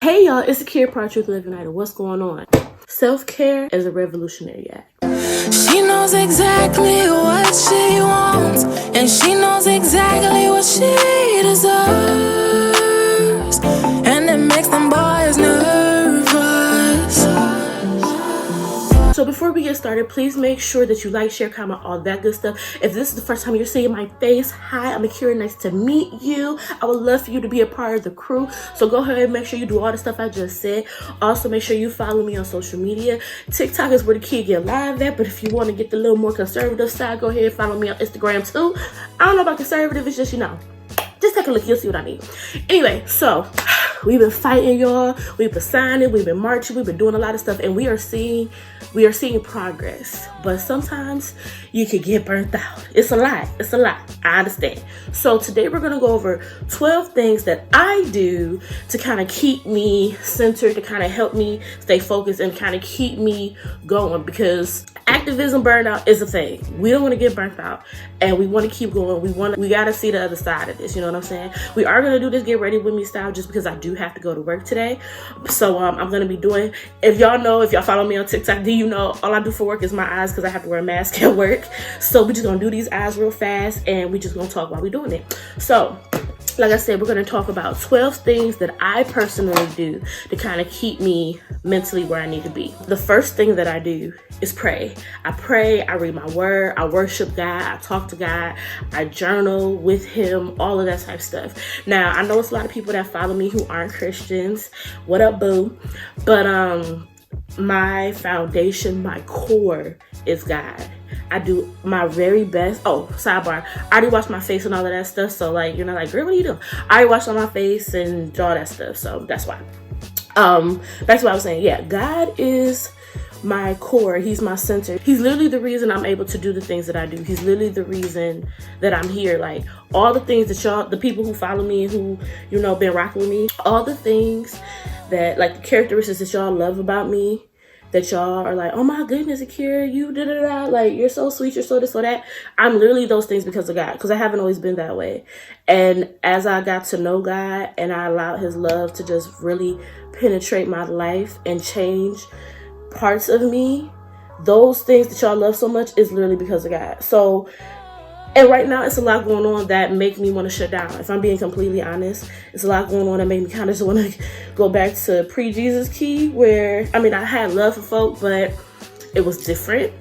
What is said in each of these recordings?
Hey y'all, it's Akira, part truth living night. What's going on? Self-care is a revolutionary act. She knows exactly what she wants, and she knows exactly what she deserves, and it makes them boys nervous. So before we get started, please make sure that you like, share, comment, all that good stuff. If this is the first time you're seeing my face, hi, I'm Akira, nice to meet you. I would love for you to be a part of the crew. So go ahead and make sure you do all the stuff I just said. Also, make sure you follow me on social media. TikTok is where the kid get live at, but if you want to get the little more conservative side, go ahead and follow me on Instagram too. I don't know about conservative, it's just, just take a look, you'll see what I mean. Anyway, so we've been fighting, y'all. We've been signing, we've been marching, we've been doing a lot of stuff, and we are seeing progress. But sometimes you can get burnt out. It's a lot. I understand. So today we're gonna go over 12 things that I do to kind of keep me centered, to kind of help me stay focused and kind of keep me going, because activism burnout is a thing. We don't want to get burnt out, and we want to keep going. We got to see the other side of this. You know what I'm saying? We are going to do this get ready with me style just because I do have to go to work today. So I'm going to be doing, if y'all follow me on TikTok, do you know all I do for work is my eyes, because I have to wear a mask at work. So we're just going to do these eyes real fast, and we just going to talk while we're doing it. So like I said, we're going to talk about 12 things that I personally do to kind of keep me mentally where I need to be. The first thing that I do is pray. I pray, I read my word, I worship God, I talk to God, I journal with him, all of that type of stuff. Now, I know it's a lot of people that follow me who aren't Christians. What up, boo? But my foundation, my core is God. I do my very best. Oh, sidebar. I already washed my face and all of that stuff. So like, you're not like, girl, what are you doing? I already washed on my face and all that stuff. So that's why. Back to what I was saying. Yeah, God is my core. He's my center. He's literally the reason I'm able to do the things that I do. He's literally the reason that I'm here. Like all the things that y'all, the people who follow me and who, been rocking with me, all the things that, like the characteristics that y'all love about me, that y'all are like, oh my goodness, Akira, you da-da-da, like you're so sweet, you're so this or that. I'm literally those things because of God, because I haven't always been that way. And as I got to know God and I allowed his love to just really penetrate my life and change parts of me, those things that y'all love so much is literally because of God. So, and right now it's a lot going on that make me want to shut down. If I'm being completely honest, it's a lot going on that make me kind of just want to go back to pre-Jesus Key, where, I had love for folk, but it was different.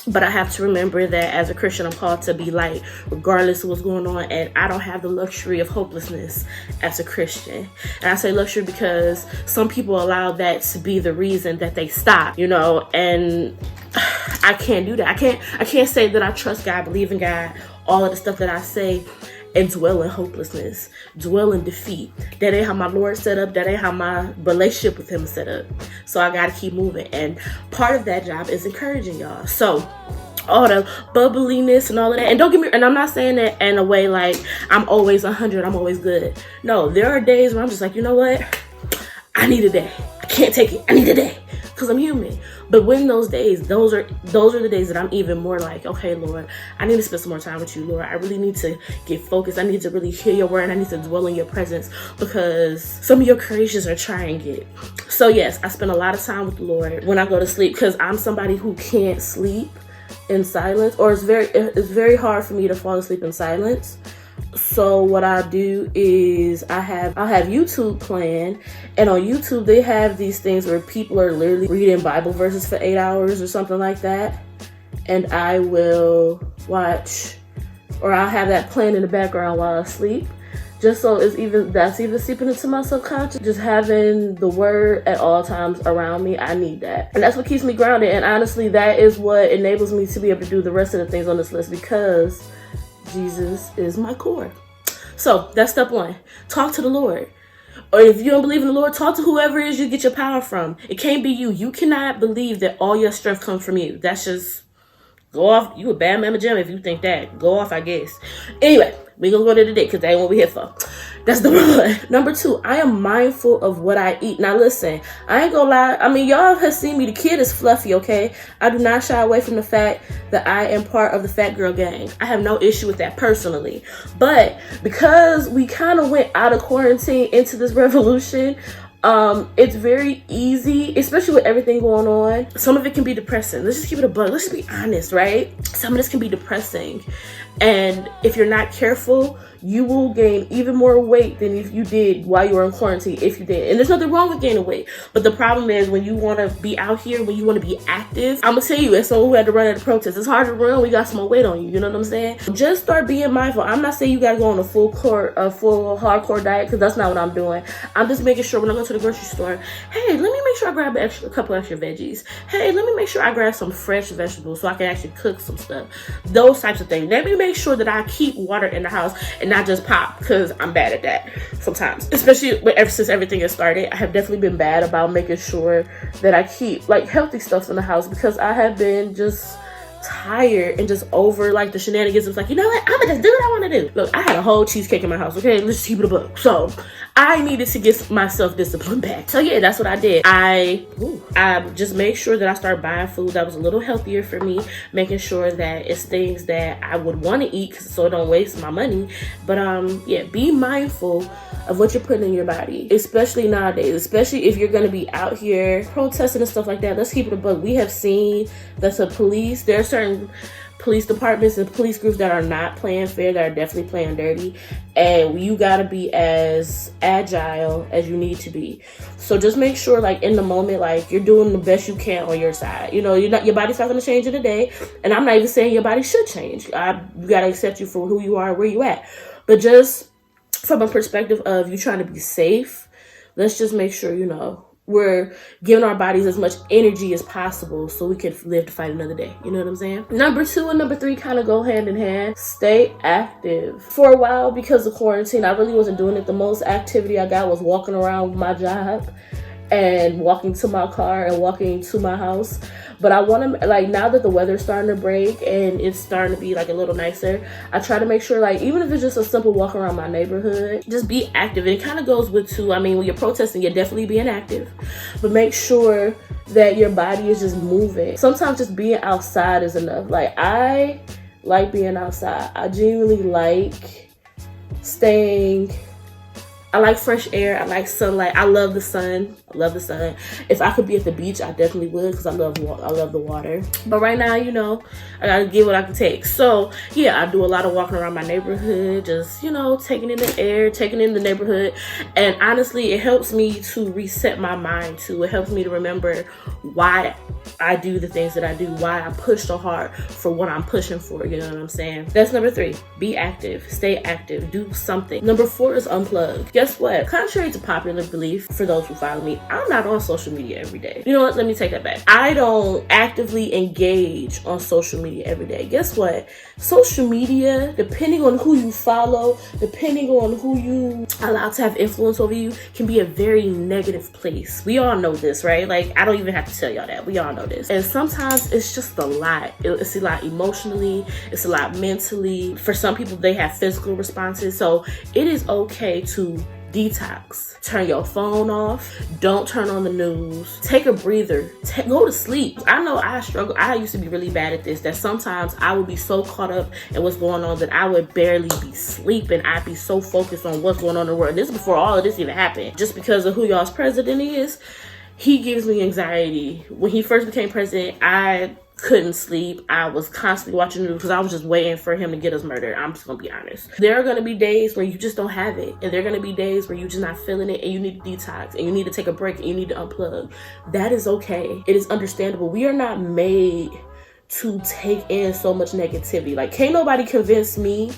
But I have to remember that as a Christian, I'm called to be light, regardless of what's going on. And I don't have the luxury of hopelessness as a Christian. And I say luxury because some people allow that to be the reason that they stop, and I can't do that. I can't say that I trust God, believe in God, all of the stuff that I say, and dwell in hopelessness, dwell in defeat. That ain't how my Lord set up. That ain't how my relationship with him is set up. So I got to keep moving. And part of that job is encouraging y'all. So all the bubbliness and all of that. And don't get me, and I'm not saying that in a way like I'm always 100, I'm always good. No, there are days where I'm just like, you know what? I need a day. I can't take it. I need a day. Because I'm human. But when those days, those are the days that I'm even more like, okay, Lord, I need to spend some more time with you, Lord. I really need to get focused. I need to really hear your word, and I need to dwell in your presence, because some of your creations are trying it. So yes, I spend a lot of time with the Lord when I go to sleep, because I'm somebody who can't sleep in silence, or it's very hard for me to fall asleep in silence. So what I do is I'll have YouTube playing, and on YouTube they have these things where people are literally reading Bible verses for 8 hours or something like that, and I will watch, or I'll have that playing in the background while I sleep, just so that's even seeping into my subconscious. Just having the word at all times around me, I need that, and that's what keeps me grounded. And honestly, that is what enables me to be able to do the rest of the things on this list, because Jesus is my core. So that's step one. Talk to the Lord. Or if you don't believe in the Lord, talk to whoever it is you get your power from. It can't be you. You cannot believe that all your strength comes from you. That's just, go off. You a bad mama jam if you think that. Go off, I guess. Anyway, we gonna go to the day, because that ain't what we here for. That's number one. Number two, I am mindful of what I eat. Now listen, I ain't gonna lie. Y'all have seen me. The kid is fluffy, okay? I do not shy away from the fact that I am part of the fat girl gang. I have no issue with that personally. But because we kind of went out of quarantine into this revolution, It's very easy, especially with everything going on. Some of it can be depressing. Let's just keep it a bug. Let's just be honest, right? Some of this can be depressing. And if you're not careful, you will gain even more weight than if you did while you were in quarantine, if you did. And there's nothing wrong with gaining weight. But the problem is when you want to be out here, when you want to be active, I'm going to tell you, as someone who had to run at a protest, it's hard to run. We got some more weight on you. You know what I'm saying? Just start being mindful. I'm not saying you got to go on a full hardcore diet, because that's not what I'm doing. I'm just making sure when I go to the grocery store, hey, let me make sure I grab a couple extra veggies. Hey, let me make sure I grab some fresh vegetables so I can actually cook some stuff. Those types of things. Let me make sure that I keep water in the house and not just pop, because I'm bad at that sometimes. Especially ever since everything has started, I have definitely been bad about making sure that I keep like healthy stuff in the house, because I have been just tired and just over like the shenanigans. It's like, you know what, I'm gonna just do what I want to do. Look, I had a whole cheesecake in my house, okay? Let's keep it a book. So I needed to get my self-discipline back. So yeah, that's what I did. I just made sure that I started buying food that was a little healthier for me, making sure that it's things that I would want to eat so it don't waste my money. But yeah, be mindful of what you're putting in your body, especially nowadays, especially if you're going to be out here protesting and stuff like that. Let's keep it a buck. We have seen that the police, there are certain police departments and police groups that are not playing fair, that are definitely playing dirty, and you got to be as agile as you need to be. So just make sure, like, in the moment, like, you're doing the best you can on your side. You know, your body's not going to change in a day, and I'm not even saying your body should change. You got to accept you for who you are, where you at. But just from a perspective of you trying to be safe, let's just make sure, you know, we're giving our bodies as much energy as possible so we can live to fight another day. You know what I'm saying? Number 2 and number 3 kind of go hand in hand. Stay active. For a while, because of quarantine, I really wasn't doing it. The most activity I got was walking around my job and walking to my car and walking to my house. But I want to, like, now that the weather's starting to break and it's starting to be like a little nicer, I try to make sure, like, even if it's just a simple walk around my neighborhood, just be active. And it kind of goes with too, I mean, when you're protesting, you're definitely being active, but make sure that your body is just moving. Sometimes just being outside is enough. Like, I like being outside. I genuinely like staying. I like fresh air. I like sunlight. I love the sun. I love the sun. If I could be at the beach, I definitely would, because I love the water. But right now, you know, I gotta get what I can take. So yeah, I do a lot of walking around my neighborhood, just, you know, taking in the air, taking in the neighborhood. And honestly, it helps me to reset my mind too. It helps me to remember why I do the things that I do, why I push so hard for what I'm pushing for. You know what I'm saying? That's number 3. Be active. Stay active. Do something. Number 4 is unplug. Guess what? Contrary to popular belief, for those who follow me, I'm not on social media every day. You know what? Let me take that back. I don't actively engage on social media every day. Guess what? Social media, depending on who you follow, depending on who you allow to have influence over you, can be a very negative place. We all know this, right? Like, I don't even have to tell y'all that. We all know this. And sometimes it's just a lot. It's a lot emotionally. It's a lot mentally. For some people, they have physical responses. So it is okay to detox. Turn your phone off. Don't turn on the news. Take a breather. Go to sleep. I know I struggle. I used to be really bad at this, that sometimes I would be so caught up in what's going on that I would barely be sleeping. I'd be so focused on what's going on in the world. And this is before all of this even happened. Just because of who y'all's president is, he gives me anxiety. When he first became president, I couldn't sleep. I was constantly watching the news because I was just waiting for him to get us murdered. I'm just gonna be honest. There are gonna be days where you just don't have it, and there are gonna be days where you're just not feeling it, and you need to detox, and you need to take a break, and you need to unplug. That is okay. It is understandable. We are not made to take in so much negativity. Like, can't nobody convince me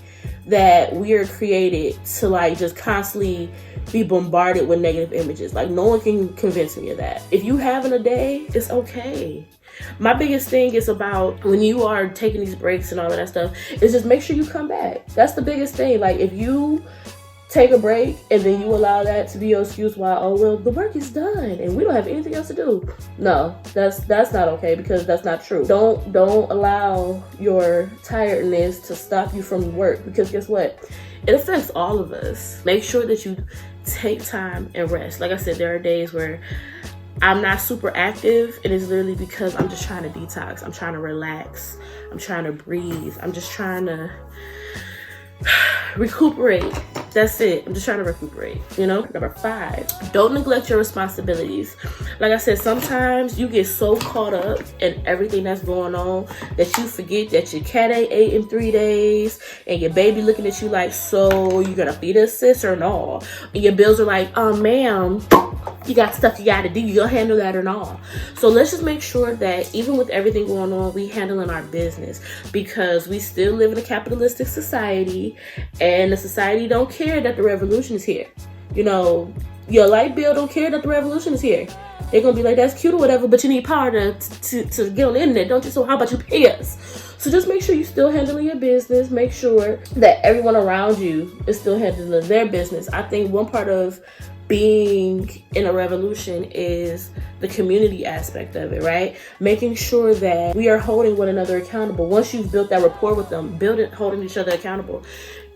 that we are created to, like, just constantly be bombarded with negative images. Like, no one can convince me of that. If you having a day, it's okay. My biggest thing is about when you are taking these breaks and all of that stuff, is just make sure you come back. That's the biggest thing. Like, if you take a break and then you allow that to be your excuse why, oh, well, the work is done and we don't have anything else to do. No, that's not okay, because that's not true. Don't allow your tiredness to stop you from work, because guess what? It affects all of us. Make sure that you take time and rest. Like I said, there are days where I'm not super active, and it's literally because I'm just trying to detox. I'm trying to relax. I'm trying to breathe. I'm just trying to Recuperate. That's it. I'm just trying to recuperate, you know? Number 5, don't neglect your responsibilities. Like I said, sometimes you get so caught up in everything that's going on that you forget that your cat ain't ate in 3 days and your baby looking at you like, so you gonna feed us, sis, or no? And your bills are like, ma'am, you got stuff you gotta do. You gonna handle that or not? So let's just make sure that even with everything going on, we handling our business, because we still live in a capitalistic society, and the society don't care that the revolution is here. You know, your light bill don't care that the revolution is here. They're gonna be like, that's cute or whatever, but you need power to get on the internet, don't you? So how about you pay us? So just make sure you still handling your business. Make sure that everyone around you is still handling their business. I think one part of being in a revolution is the community aspect of it, right? Making sure that we are holding one another accountable. Once you've built that rapport with them, holding each other accountable.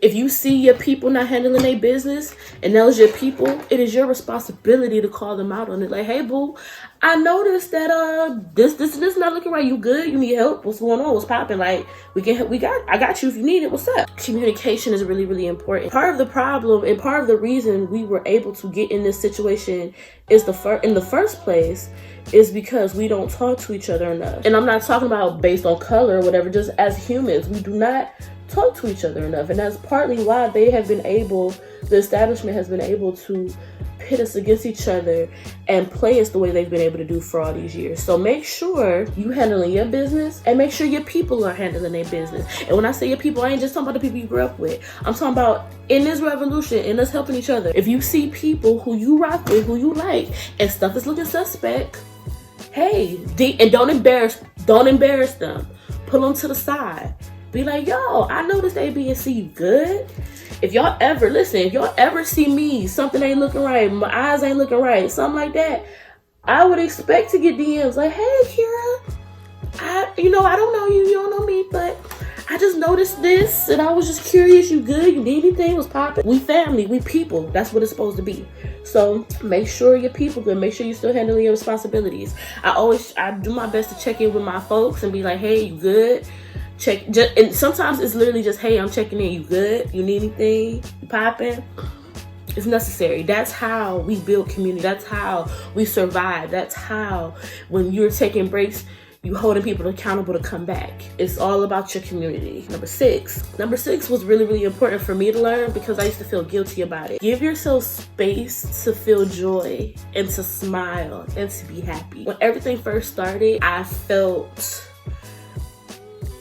If you see your people not handling their business and those your people, it is your responsibility to call them out on it. Like, hey, boo, I noticed that this not looking right. You good? You need help? What's going on? What's popping? Like, I got you if you need it. What's up? Communication is really, really important. Part of the problem and part of the reason we were able to get in this situation is in the first place is because we don't talk to each other enough. And I'm not talking about based on color or whatever, just as humans, we do not talk to each other enough. And that's partly why the establishment has been able to pit us against each other and play us the way they've been able to do for all these years. So make sure you handling your business and make sure your people are handling their business. And when I say your people, I ain't just talking about the people you grew up with. I'm talking about in this revolution, in us helping each other. If you see people who you rock with, who you like, and stuff is looking suspect, hey, and don't embarrass them. Pull them to the side. Be like, yo, I noticed A, B, and C, you good? If y'all ever see me, something ain't looking right, my eyes ain't looking right, something like that, I would expect to get DMs like, hey, Akira, I don't know you, you don't know me, but I just noticed this, and I was just curious, you good? You need anything? What's popping? We family, we people. That's what it's supposed to be. So make sure your people good. Make sure you're still handling your responsibilities. I do my best to check in with my folks and be like, hey, you good? And sometimes it's literally just, hey, I'm checking in. You good? You need anything? You popping? It's necessary. That's how we build community. That's how we survive. That's how, when you're taking breaks, you holding people accountable to come back. It's all about your community. Number six was really, really important for me to learn because I used to feel guilty about it. Give yourself space to feel joy and to smile and to be happy. When everything first started, I felt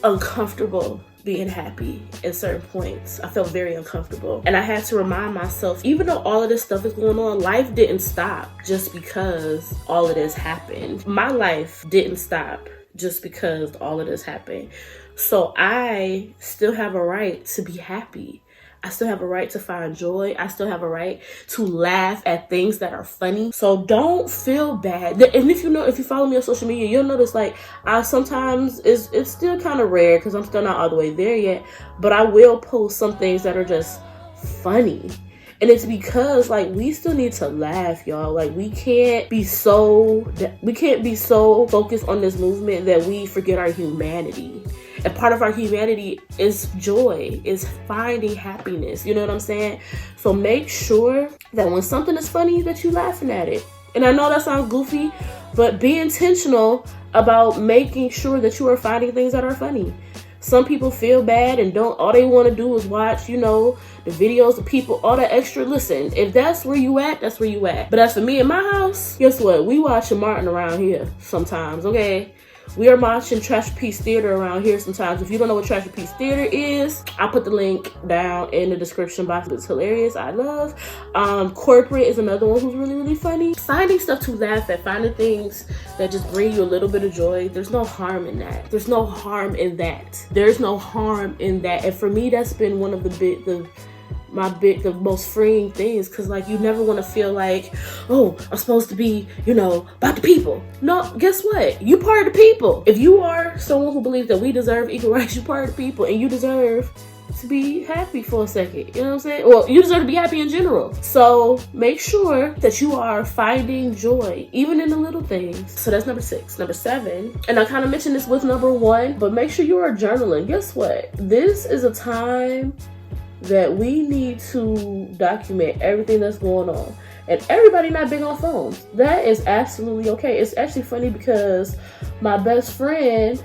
uncomfortable being happy at certain points. I felt very uncomfortable. And I had to remind myself, even though all of this stuff is going on, life didn't stop just because all of this happened. My life didn't stop just because all of this happened. So I still have a right to be happy. I still have a right to find joy. I still have a right to laugh at things that are funny. So don't feel bad. And if you follow me on social media, you'll notice like I sometimes it's still kind of rare because I'm still not all the way there yet, but I will post some things that are just funny. And it's because like we still need to laugh, y'all. Like we can't be so focused on this movement that we forget our humanity. And part of our humanity is joy, is finding happiness. You know what I'm saying? So make sure that when something is funny that you laughing at it. And I know that sounds goofy, but be intentional about making sure that you are finding things that are funny. Some people feel bad and all they want to do is watch, the videos of people, all that extra. Listen, if that's where you at, that's where you at. But as for me in my house, guess what? We watching Martin around here sometimes, okay? We are watching Trash Piece Theater around here sometimes. If you don't know what Trash Piece Theater is, I'll put the link down in the description box. It's hilarious. I love. Corporate is another one who's really, really funny. Finding stuff to laugh at, finding things that just bring you a little bit of joy. There's no harm in that. There's no harm in that. There's no harm in that. And for me, that's been one of the most freeing things, because like you never want to feel like, oh, I'm supposed to be about the people. No, guess what, you part of the people. If you are someone who believes that we deserve equal rights, you part of the people, and you deserve to be happy for a second. You know what I'm saying? Well, you deserve to be happy in general. So make sure that you are finding joy even in the little things. So that's number 6. Number 7, and I kind of mentioned this with number 1, but make sure you are journaling. Guess what, this is a time that we need to document everything that's going on. And everybody not big on phones. That is absolutely okay. It's actually funny because my best friend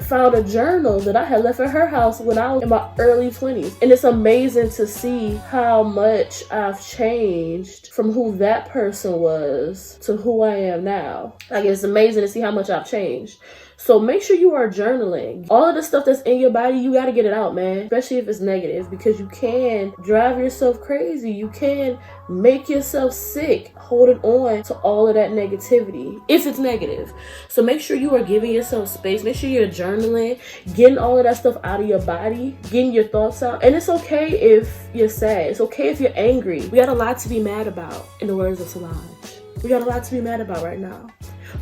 found a journal that I had left at her house when I was in my early 20s. And it's amazing to see how much I've changed from who that person was to who I am now. Like, it's amazing to see how much I've changed. So make sure you are journaling. All of the stuff that's in your body, you got to get it out, man. Especially if it's negative, because you can drive yourself crazy. You can make yourself sick holding on to all of that negativity if it's negative. So make sure you are giving yourself space. Make sure you're journaling, getting all of that stuff out of your body, getting your thoughts out. And it's okay if you're sad. It's okay if you're angry. We got a lot to be mad about, in the words of Solange. We got a lot to be mad about right now.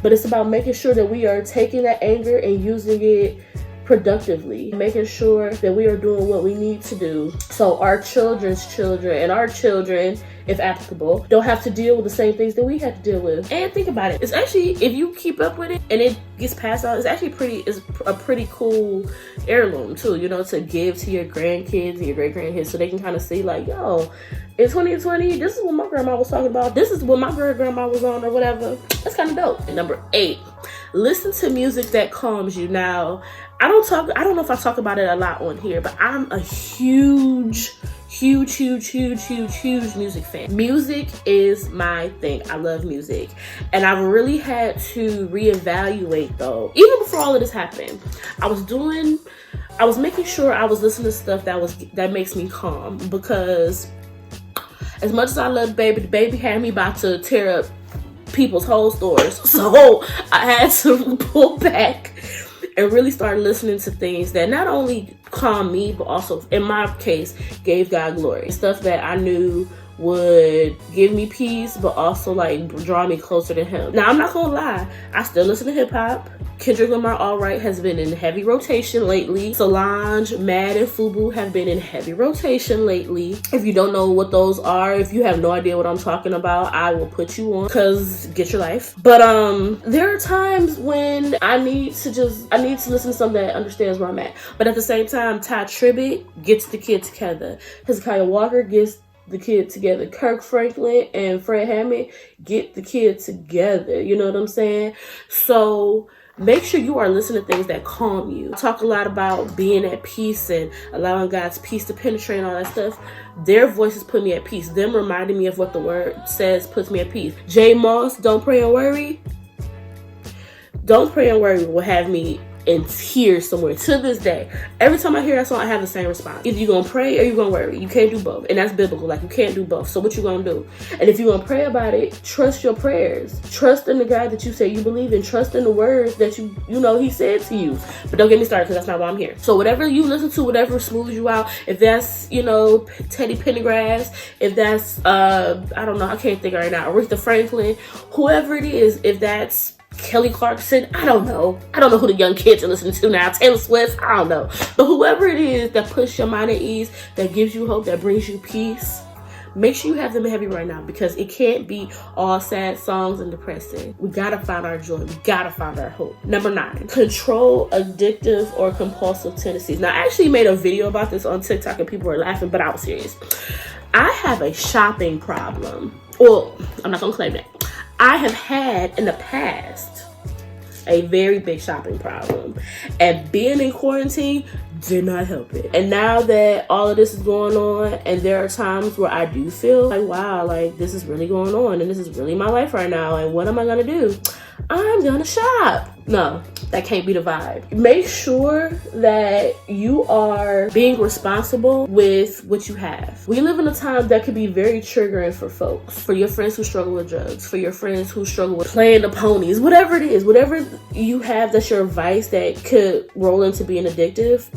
But it's about making sure that we are taking that anger and using it productively, making sure that we are doing what we need to do so our children's children and our children, if applicable, don't have to deal with the same things that we had to deal with. And think about it, it's actually, if you keep up with it and it gets passed out, it's actually a pretty cool heirloom too, you know, to give to your grandkids and your great-grandkids, so they can kind of see like, yo, in 2020, this is what my grandma was talking about, this is what my great-grandma was on, or whatever. That's kind of dope. And number 8, listen to music that calms you. Now, I don't know if I talk about it a lot on here, but I'm a huge music fan. Music is my thing. I love music. And I've really had to reevaluate though. Even before all of this happened, I was making sure I was listening to stuff that makes me calm, because as much as I love Baby, the Baby had me about to tear up people's whole stores. So I had to pull back and really start listening to things that not only calm me, but also, in my case, gave God glory. Stuff that I knew would give me peace, but also like draw me closer to Him. Now, I'm not gonna lie, I still listen to hip hop. Kendrick Lamar, All Right, has been in heavy rotation lately. Solange, Mad, and Fubu have been in heavy rotation lately. If you don't know what those are, if you have no idea what I'm talking about, I will put you on, because get your life. But there are times when I need to listen to something that understands where I'm at. But at the same time, Ty Tribbett gets the kid together. Hezekiah Walker gets the kid together. Kirk Franklin and Fred Hammond get the kid together. You know what I'm saying? So make sure you are listening to things that calm you. I talk a lot about being at peace and allowing God's peace to penetrate and all that stuff. Their voices put me at peace. Them reminding me of what the word says puts me at peace. J Moss, Don't Pray and Worry. Don't Pray and Worry will have me in tears somewhere to this day. Every time I hear that song, I have the same response. Either you're gonna pray or you're gonna worry. You can't do both. And that's biblical. Like, you can't do both. So what you gonna do? And if you're gonna pray about it, trust your prayers. Trust in the God that you say you believe in. Trust in the words that you know He said to you. But don't get me started, because that's not why I'm here. So whatever you listen to, whatever smooths you out, if that's, Teddy Pendergrass, if that's I don't know, I can't think right now, Aretha Franklin, whoever it is, if that's Kelly Clarkson, I don't know who the young kids are listening to now, Taylor Swift, I don't know, but whoever it is that puts your mind at ease, that gives you hope, that brings you peace, make sure you have them heavy right now, because it can't be all sad songs and depressing. We gotta find our joy. We gotta find our hope. Number 9, control addictive or compulsive tendencies. Now, I actually made a video about this on TikTok and people were laughing, but I was serious. I have a shopping problem. Well, I'm not gonna claim that. I have had in the past a very big shopping problem, and being in quarantine did not help it. And now that all of this is going on, and there are times where I do feel like, wow, like this is really going on and this is really my life right now, and what am I gonna do? I'm gonna shop. No, that can't be the vibe. Make sure that you are being responsible with what you have. We live in a time that could be very triggering for folks, for your friends who struggle with drugs, for your friends who struggle with playing the ponies, whatever it is, whatever you have that's your vice that could roll into being addictive.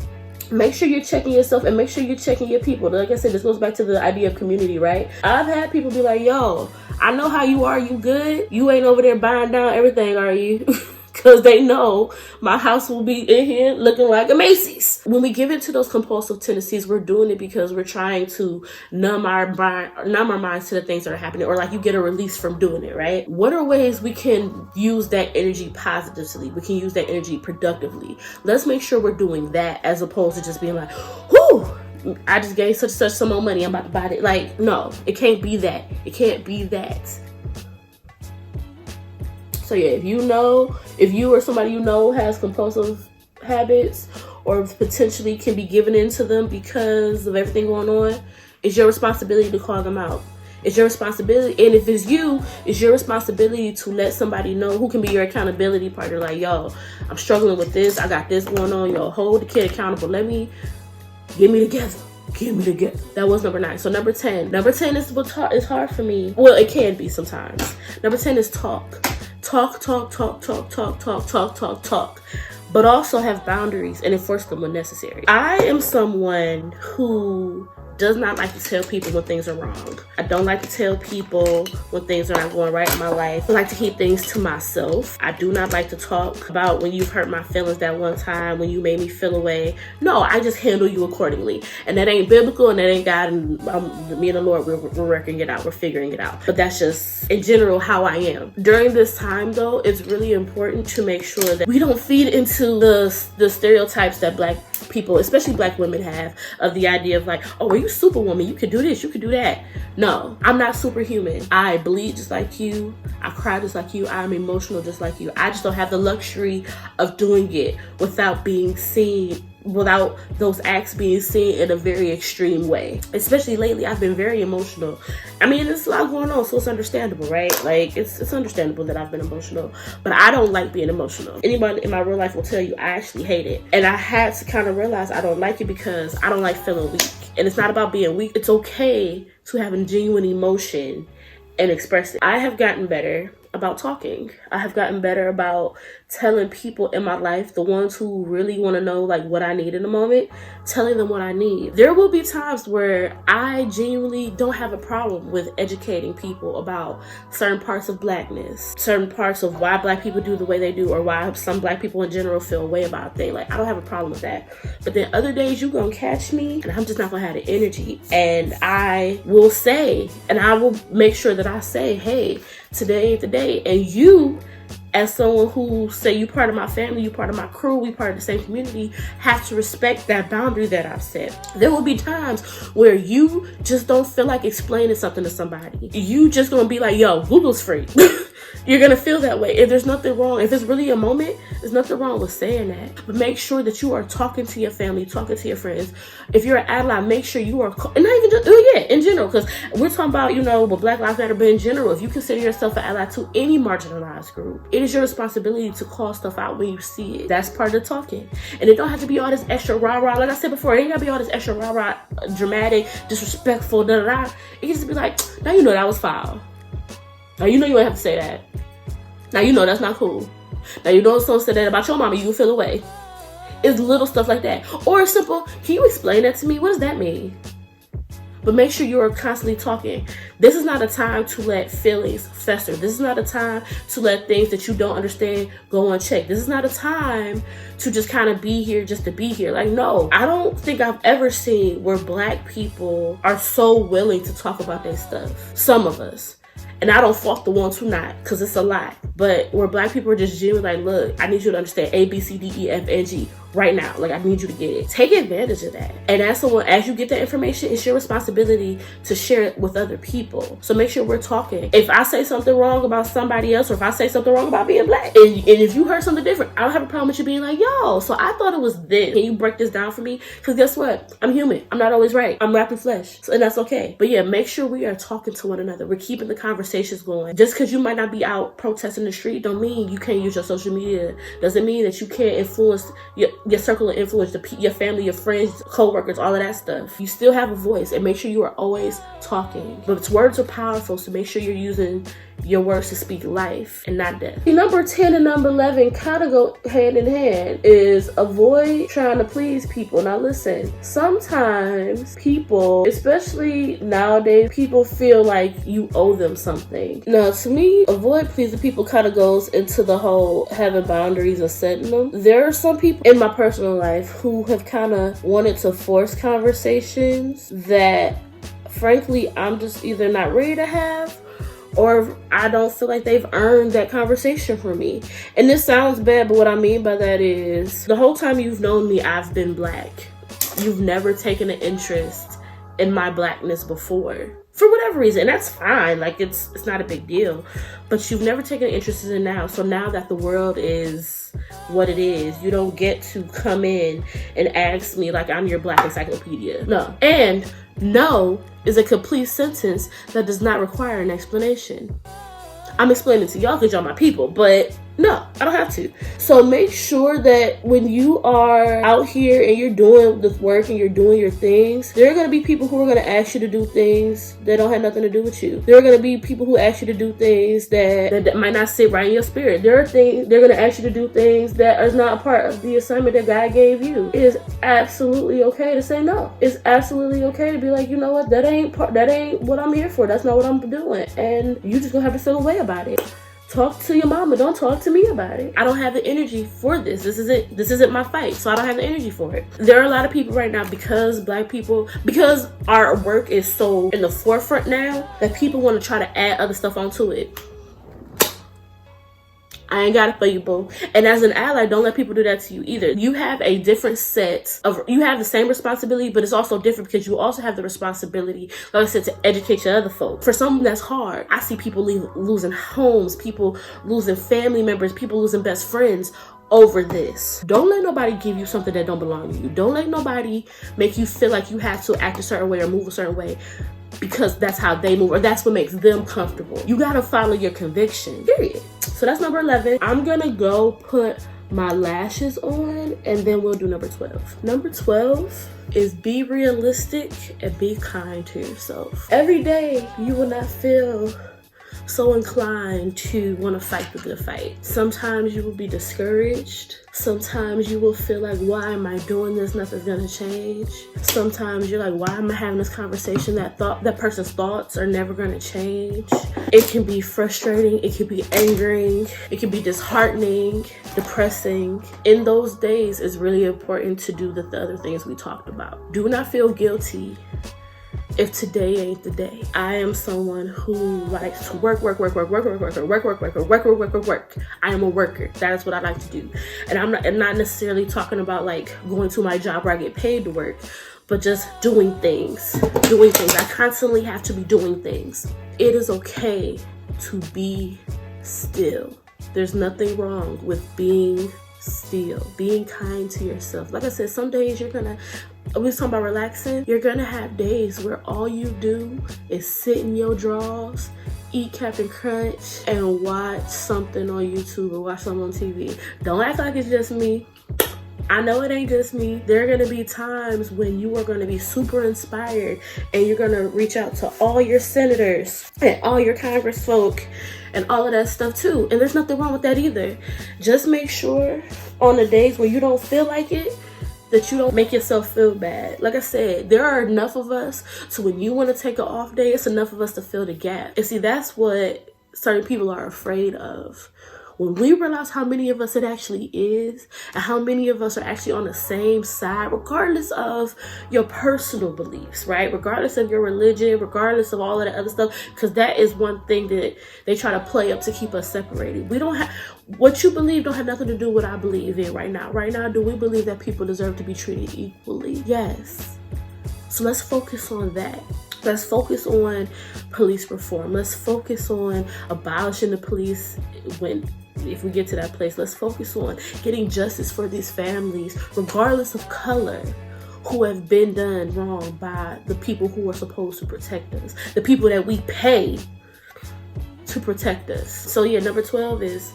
Make sure you're checking yourself, and make sure you're checking your people. Like I said, this goes back to the idea of community, right? I've had people be like, yo, I know how you are. You good? You ain't over there buying down everything, are you? Because they know my house will be in here looking like a Macy's. When we give into those compulsive tendencies, we're doing it because we're trying to numb our minds to the things that are happening, or like you get a release from doing it, right? What are ways we can use that energy positively? We can use that energy productively. Let's make sure we're doing that, as opposed to just being like, whoo, I just gave such and such some more money, I'm about to buy it. Like, no, it can't be that. It can't be that. So yeah, if you or somebody you know has compulsive habits or potentially can be given into them because of everything going on, it's your responsibility to call them out. It's your responsibility. And if it's you, it's your responsibility to let somebody know who can be your accountability partner. Like, yo, I'm struggling with this. I got this going on. Yo, hold the kid accountable. Get me together. Get me together. That was number 9. So number 10. Number 10 is it's hard for me. Well, it can be sometimes. Number 10 is talk. Talk. But also have boundaries and enforce them when necessary. I am someone who does not like to tell people when things are wrong. I don't like to tell people when things are not going right in my life. I like to keep things to myself. I do not like to talk about when you've hurt my feelings that one time, when you made me feel away. No, I just handle you accordingly. And that ain't biblical and that ain't God. And me and the Lord, we're working it out. We're figuring it out. But that's just, in general, how I am. During this time, though, it's really important to make sure that we don't feed into the stereotypes that Black people, especially Black women, have of the idea of like, oh, are you superwoman? You could do this, you could do that. No, I'm not superhuman. I bleed just like you. I cry just like you. I'm emotional just like you. I just don't have the luxury of doing it without being seen, without those acts being seen in a very extreme way. Especially lately, I've been very emotional. I mean, there's a lot going on, so it's understandable, right? Like, it's understandable that I've been emotional, but I don't like being emotional. Anyone in my real life will tell you I actually hate it. And I had to kind of realize I don't like it because I don't like feeling weak. And it's not about being weak. It's okay to have a genuine emotion and express it. I have gotten better about talking. I have gotten better about telling people in my life, the ones who really want to know like what I need in the moment, telling them what I need. There will be times where I genuinely don't have a problem with educating people about certain parts of Blackness, certain parts of why Black people do the way they do, or why some Black people in general feel a way about things. Like, I don't have a problem with that. But then other days you gonna catch me and I'm just not gonna have the energy. And I will say, and I will make sure that I say, hey, today ain't the day. And you, as someone who say you part of my family, you part of my crew, we part of the same community, have to respect that boundary that I've set. There will be times where you just don't feel like explaining something to somebody. You just gonna be like, yo, Google's free. You're gonna feel that way. If there's nothing wrong, if it's really a moment, there's nothing wrong with saying that. But make sure that you are talking to your family, talking to your friends. If you're an ally, make sure you are, and not even just, in general, because we're talking about, with Black Lives Matter, but in general, if you consider yourself an ally to any marginalized group, it is your responsibility to call stuff out when you see it. That's part of the talking. And it don't have to be all this extra rah-rah. Like I said before, it ain't gotta be all this extra rah-rah, dramatic, disrespectful, da-da-da. It can just be like, now you know that was foul. Now you know you don't have to say that. Now you know that's not cool. Now you know someone said that about your mama, you can feel away. It's little stuff like that. Or simple, can you explain that to me? What does that mean? But make sure you are constantly talking. This is not a time to let feelings fester. This is not a time to let things that you don't understand go unchecked. This is not a time to just kind of be here just to be here. Like, no, I don't think I've ever seen where Black people are so willing to talk about their stuff. Some of us. And I don't fault the ones who not, because it's a lot. But where Black people are just genuinely like, look, I need you to understand A, B, C, D, E, F, and G right now. Like, I need you to get it. Take advantage of that. And as someone, as you get that information, it's your responsibility to share it with other people. So make sure we're talking. If I say something wrong about somebody else, or if I say something wrong about being Black, and if you heard something different, I don't have a problem with you being like, yo, so I thought it was this. Can you break this down for me? Because guess what? I'm human. I'm not always right. I'm wrapped in flesh. And that's okay. But yeah, make sure we are talking to one another. We're keeping the conversations going. Just because you might not be out protesting the street don't mean you can't use your social media. Doesn't mean that you can't influence your circle of influence, your family, your friends, co-workers, all of that stuff. You still have a voice, and make sure you are always talking. But words are powerful, so make sure you're using your words to speak life and not death. Number 10 and number 11 kind of go hand in hand, is avoid trying to please people. Now listen, sometimes people, especially nowadays, people feel like you owe them something. Now to me, avoid pleasing people kind of goes into the whole having boundaries and setting them. There are some people in my personal life who have kind of wanted to force conversations that frankly I'm just either not ready to have, or I don't feel like they've earned that conversation from me. And this sounds bad, but what I mean by that is, the whole time you've known me, I've been Black. you've never taken an interest in my blackness before. For whatever reason, and that's fine. Like, it's not a big deal. But you've never taken an interest in it now. So now that the world is what it is, you don't get to come in and ask me like I'm your black encyclopedia. No. And no is a complete sentence that does not require an explanation. I'm explaining to y'all because y'all my people, but no, I don't have to. So make sure that when you are out here and you're doing this work and you're doing your things, there are going to be people who are going to ask you to do things that don't have nothing to do with you. There are going to be people who ask you to do things that might not sit right in your spirit. There are things, they're going to ask you to do things that are not a part of the assignment that God gave you. It is absolutely okay to say no. It's absolutely okay to be like, you know what, that ain't what I'm here for. That's not what I'm doing. And you just gonna have to feel a way about it. Talk to your mama. Don't talk to me about it. I don't have the energy for this. This isn't my fight, so I don't have the energy for it. There are a lot of people right now, because black people, because our work is so in the forefront now, that people want to try to add other stuff onto it. I ain't got it for you, boo. And as an ally, don't let people do that to you either. You have a different set of, you have the same responsibility, but it's also different because you also have the responsibility, like I said, to educate your other folks. For something that's hard, I see people losing homes, people losing family members, people losing best friends over this. Don't let nobody give you something that don't belong to you. Don't let nobody make you feel like you have to act a certain way or move a certain way because that's how they move or that's what makes them comfortable. You gotta follow your conviction, period. So that's number 11. I'm gonna go put my lashes on and then we'll do number 12. Number 12 is be realistic and be kind to yourself. Every day you will not feel so inclined to want to fight the good fight. Sometimes you will be discouraged. Sometimes you will feel like, why am I doing this? Nothing's gonna change. Sometimes you're like, why am I having this conversation? That person's thoughts are never gonna change. It can be frustrating. It can be angering. It can be disheartening, depressing. In those days, it's really important to do the other things we talked about. Do not feel guilty if today ain't the day. I am someone who likes to work. I am a worker. That is what I like to do. And I'm not necessarily talking about like going to my job where I get paid to work, but just doing things. I constantly have to be doing things. It is okay to be still. There's nothing wrong with being still, being kind to yourself. Like I said, some days we was talking about relaxing. You're gonna have days where all you do is sit in your drawers, eat Captain Crunch, and watch something on YouTube or watch something on TV. Don't act like it's just me. I know it ain't just me. There are gonna be times when you are gonna be super inspired and you're gonna reach out to all your senators and all your congressfolk and all of that stuff too. And there's nothing wrong with that either. Just make sure on the days where you don't feel like it, that you don't make yourself feel bad. Like I said, there are enough of us, so when you want to take an off day, it's enough of us to fill the gap. And see, that's what certain people are afraid of. When we realize how many of us it actually is, and how many of us are actually on the same side, regardless of your personal beliefs, right? Regardless of your religion, regardless of all of that other stuff, because that is one thing that they try to play up to keep us separated. We don't have, what you believe don't have nothing to do with what I believe in right now. Right now, do we believe that people deserve to be treated equally? Yes. So let's focus on that. Let's focus on police reform. Let's focus on abolishing the police if we get to that place. Let's focus on getting justice for these families, regardless of color, who have been done wrong by the people who are supposed to protect us, the people that we pay to protect us. So yeah, number 12 is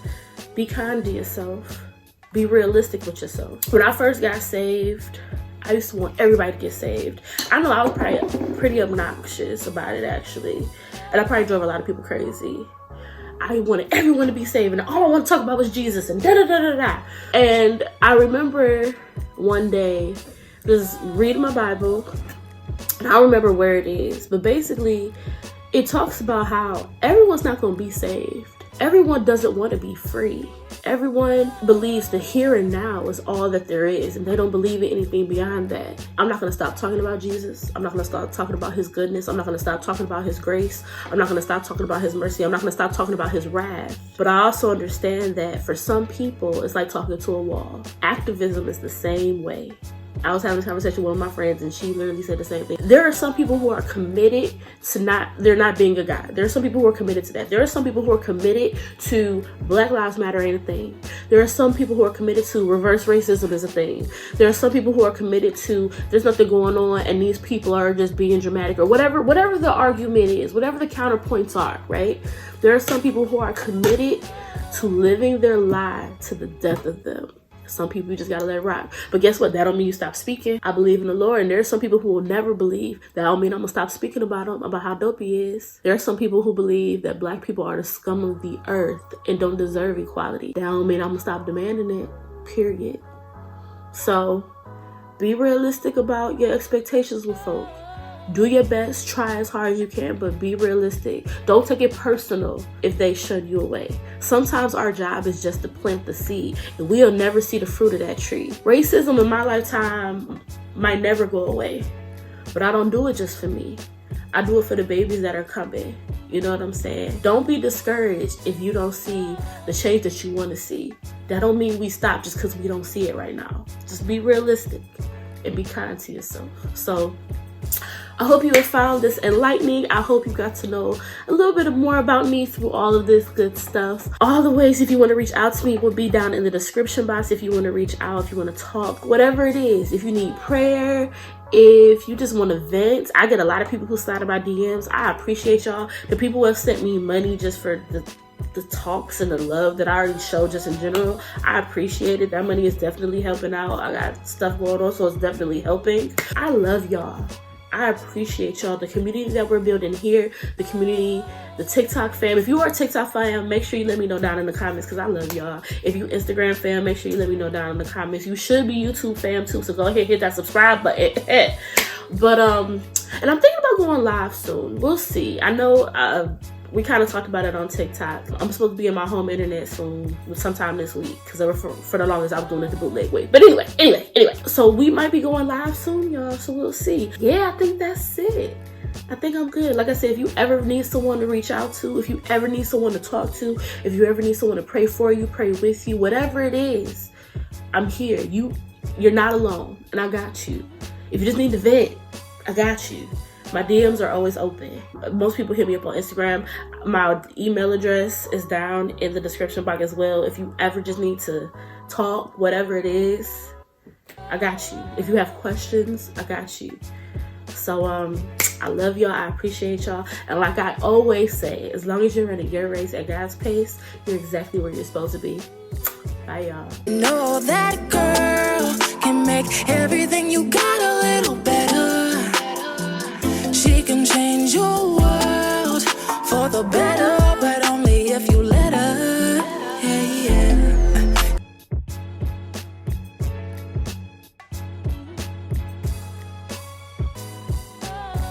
be kind to yourself. Be realistic with yourself. When I first got saved, I used to want everybody to get saved. I know I was probably pretty obnoxious about it actually, and I probably drove a lot of people crazy. I wanted everyone to be saved, and all I want to talk about was Jesus and da-da-da-da-da. And I remember one day just reading my Bible, and I don't remember where it is, but basically it talks about how everyone's not going to be saved. Everyone doesn't want to be free. Everyone believes the here and now is all that there is, and they don't believe in anything beyond that. I'm not going to stop talking about Jesus. I'm not going to stop talking about his goodness. I'm not going to stop talking about his grace. I'm not going to stop talking about his mercy. I'm not going to stop talking about his wrath. But I also understand that for some people, it's like talking to a wall. Activism is the same way. I was having this conversation with one of my friends, and she literally said the same thing. There are some people who are committed to they're not being a guy. There are some people who are committed to that. There are some people who are committed to Black Lives Matter ain't a thing. There are some people who are committed to reverse racism is a thing. There are some people who are committed to there's nothing going on and these people are just being dramatic, or whatever the argument is, whatever the counterpoints are, right? There are some people who are committed to living their lie to the death of them. Some people you just gotta let it rock. But guess what? That don't mean you stop speaking. I believe in the Lord, and there's some people who will never believe. That don't mean I'm gonna stop speaking about him, about how dope he is. There are some people who believe that Black people are the scum of the earth and don't deserve equality. That don't mean I'm gonna stop demanding it, period. So be realistic about your expectations with folk. Do your best, try as hard as you can, but be realistic. Don't take it personal if they shun you away. Sometimes our job is just to plant the seed, and we'll never see the fruit of that tree. Racism in my lifetime might never go away, but I don't do it just for me. I do it for the babies that are coming. You know what I'm saying? Don't be discouraged if you don't see the change that you want to see. That don't mean we stop just because we don't see it right now. Just be realistic and be kind to yourself. So I hope you have found this enlightening. I hope you got to know a little bit more about me through all of this good stuff. All the ways if you want to reach out to me will be down in the description box. If you want to reach out, if you want to talk, whatever it is. If you need prayer, if you just want to vent. I get a lot of people who slide in my DMs. I appreciate y'all. The people who have sent me money just for the talks and the love that I already show just in general, I appreciate it. That money is definitely helping out. I got stuff going on, so it's definitely helping. I love y'all. I appreciate y'all. The community that we're building here, the community, the TikTok fam. If you are a TikTok fam, make sure you let me know down in the comments because I love y'all. If you Instagram fam, make sure you let me know down in the comments. You should be YouTube fam too, so go ahead, hit that subscribe button. But and I'm thinking about going live soon. We'll see. I know we kind of talked about it on TikTok. I'm supposed to be in my home internet soon, sometime this week, because for the longest I was doing it the bootleg way. But anyway, so we might be going live soon, y'all. So we'll see. Yeah, I think that's it. I think I'm good. Like I said, if you ever need someone to reach out to, if you ever need someone to talk to, if you ever need someone to pray for you, pray with you, whatever it is, I'm here. You're not alone, and I got you. If you just need to vent, I got you. My DMs are always open. Most people hit me up on Instagram. My email address is down in the description box as well. If you ever just need to talk, whatever it is, I got you. If you have questions, I got you. So I love y'all. I appreciate y'all. And like I always say, as long as you're running your race at God's pace, you're exactly where you're supposed to be. Bye, y'all. Know that girl can make everything you got a little better. She can change your world for the better.